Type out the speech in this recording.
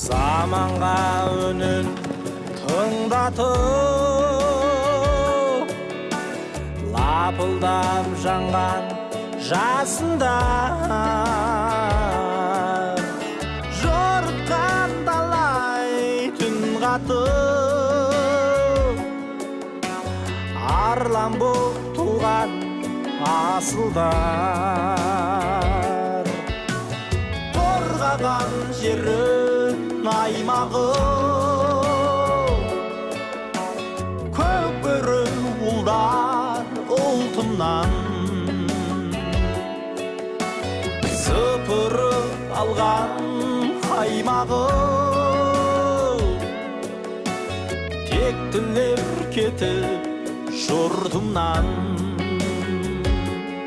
заманға үнін тыңдатып лапылдап жанған жасындар жорытқан талай түн қатып арлан боп туған асылдар қорғаған жерін аймағы көкбөрі ұлдар ұлтымнан сыпырып алған аймағы тектілер кетіп жұртымнан